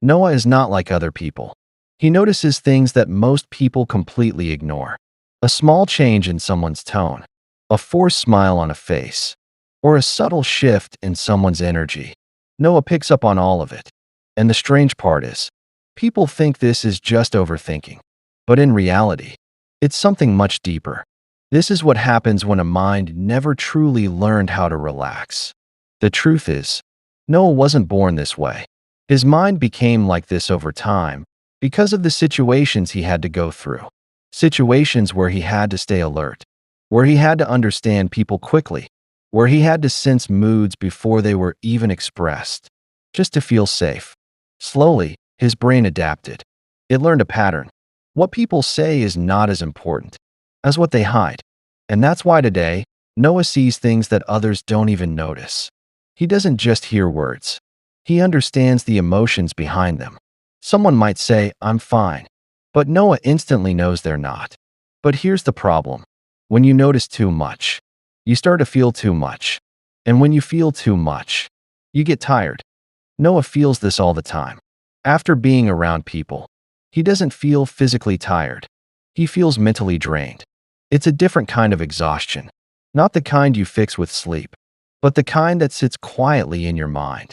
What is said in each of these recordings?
Noah is not like other people. He notices things that most people completely ignore. A small change in someone's tone, a forced smile on a face, or a subtle shift in someone's energy. Noah picks up on all of it. And the strange part is, people think this is just overthinking. But in reality, it's something much deeper. This is what happens when a mind never truly learned how to relax. The truth is, Noah wasn't born this way. His mind became like this over time because of the situations he had to go through. Situations where he had to stay alert, where he had to understand people quickly, where he had to sense moods before they were even expressed, just to feel safe. Slowly, his brain adapted. It learned a pattern. What people say is not as important as what they hide. And that's why today, Noah sees things that others don't even notice. He doesn't just hear words. He understands the emotions behind them. Someone might say, "I'm fine," but Noah instantly knows they're not. But here's the problem. When you notice too much, you start to feel too much. And when you feel too much, you get tired. Noah feels this all the time. After being around people, he doesn't feel physically tired. He feels mentally drained. It's a different kind of exhaustion. Not the kind you fix with sleep, but the kind that sits quietly in your mind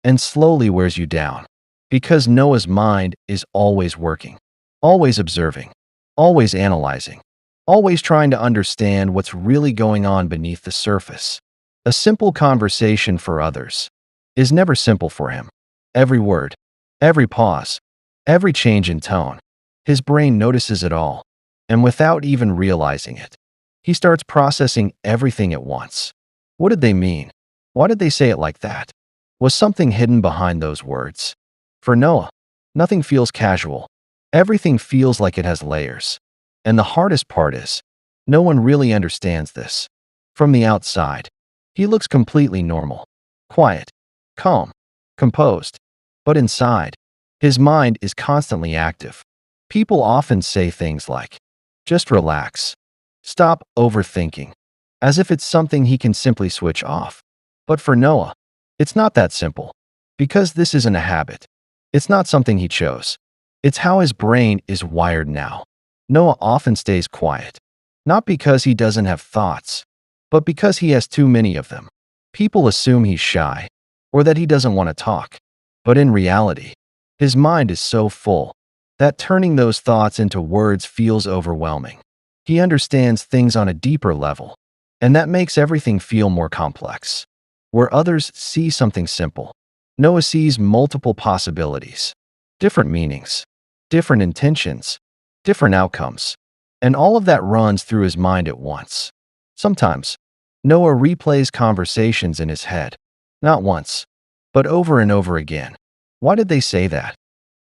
and slowly wears you down. Because Noah's mind is always working, always observing, always analyzing, always trying to understand what's really going on beneath the surface. A simple conversation for others is never simple for him. Every word, every pause, every change in tone, his brain notices it all. And without even realizing it, he starts processing everything at once. What did they mean? Why did they say it like that? Was something hidden behind those words? For Noah, nothing feels casual. Everything feels like it has layers. And the hardest part is, no one really understands this. From the outside, he looks completely normal, quiet, calm, composed. But inside, his mind is constantly active. People often say things like, "Just relax. Stop overthinking," as if it's something he can simply switch off. But for Noah, it's not that simple. Because this isn't a habit. It's not something he chose. It's how his brain is wired now. Noah often stays quiet. Not because he doesn't have thoughts, but because he has too many of them. People assume he's shy, or that he doesn't want to talk. But in reality, his mind is so full that turning those thoughts into words feels overwhelming. He understands things on a deeper level, and that makes everything feel more complex. Where others see something simple, Noah sees multiple possibilities, different meanings, different intentions, different outcomes, and all of that runs through his mind at once. Sometimes, Noah replays conversations in his head, not once, but over and over again. Why did they say that?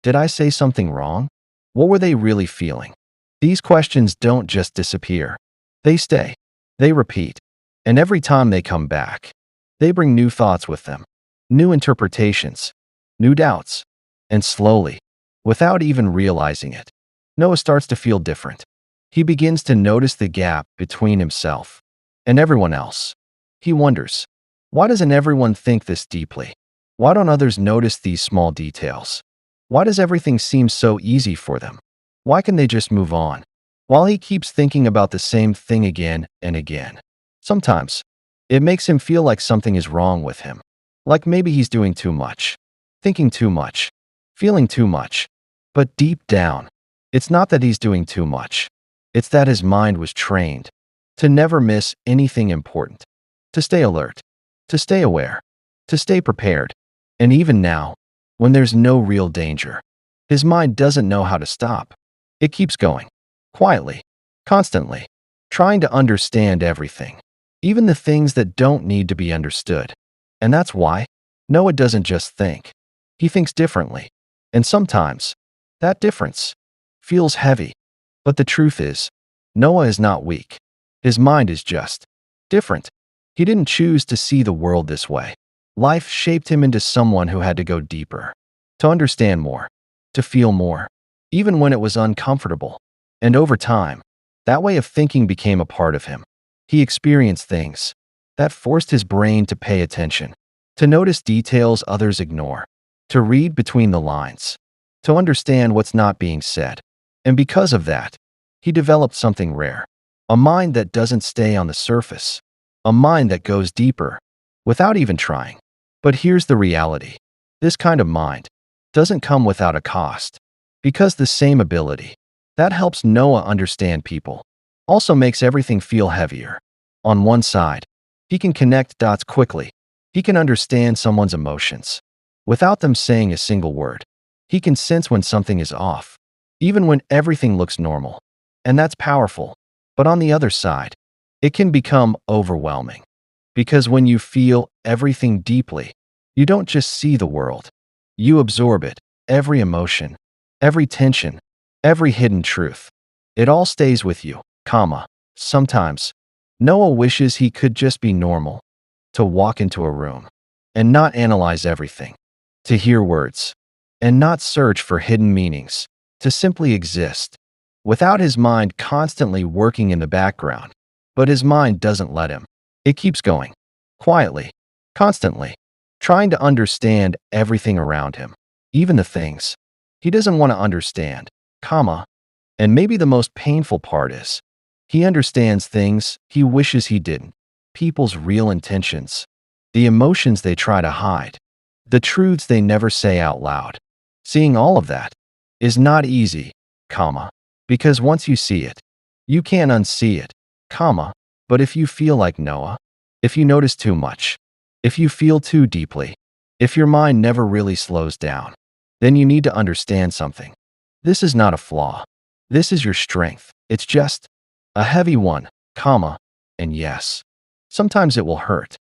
Did I say something wrong? What were they really feeling? These questions don't just disappear. They stay. They repeat. And every time they come back, they bring new thoughts with them, new interpretations, new doubts. And slowly, without even realizing it, Noah starts to feel different. He begins to notice the gap between himself and everyone else. He wonders, why doesn't everyone think this deeply? Why don't others notice these small details? Why does everything seem so easy for them? Why can they just move on? While he keeps thinking about the same thing again and again. Sometimes, it makes him feel like something is wrong with him. Like maybe he's doing too much, thinking too much, feeling too much. But deep down, it's not that he's doing too much. It's that his mind was trained to never miss anything important, to stay alert, to stay aware, to stay prepared. And even now, when there's no real danger, his mind doesn't know how to stop. It keeps going, quietly, constantly, trying to understand everything, even the things that don't need to be understood. And that's why Noah doesn't just think. He thinks differently. And sometimes, that difference feels heavy. But the truth is, Noah is not weak. His mind is just different. He didn't choose to see the world this way. Life shaped him into someone who had to go deeper, to understand more, to feel more, even when it was uncomfortable. And over time, that way of thinking became a part of him. He experienced things that forced his brain to pay attention, to notice details others ignore, to read between the lines, to understand what's not being said. And because of that, he developed something rare, a mind that doesn't stay on the surface, a mind that goes deeper without even trying. But here's the reality. This kind of mind doesn't come without a cost, because the same ability that helps Noah understand people also makes everything feel heavier. On one side, he can connect dots quickly. He can understand someone's emotions without them saying a single word. He can sense when something is off, even when everything looks normal. And that's powerful. But on the other side, it can become overwhelming. Because when you feel everything deeply, you don't just see the world. You absorb it, every emotion, every tension, every hidden truth. It all stays with you, comma. Sometimes, Noah wishes he could just be normal, to walk into a room and not analyze everything, to hear words and not search for hidden meanings, to simply exist, without his mind constantly working in the background. But his mind doesn't let him. It keeps going, quietly, constantly, trying to understand everything around him, even the things he doesn't want to understand, comma. And maybe the most painful part is, he understands things he wishes he didn't, people's real intentions, the emotions they try to hide, the truths they never say out loud. Seeing all of that is not easy, comma, because once you see it, you can't unsee it, comma. But if you feel like Noah, if you notice too much, if you feel too deeply, if your mind never really slows down, then you need to understand something. This is not a flaw. This is your strength. It's just a heavy one, comma. And yes, sometimes it will hurt.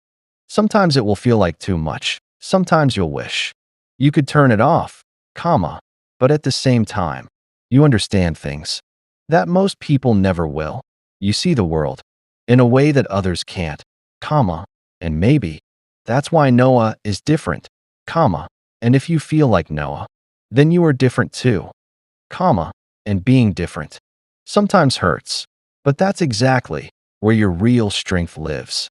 Sometimes it will feel like too much. Sometimes you'll wish you could turn it off, comma. But at the same time, you understand things that most people never will. You see the world in a way that others can't, comma. And maybe that's why Noah is different, comma. And if you feel like Noah, then you are different too, comma. And being different sometimes hurts, but that's exactly where your real strength lives.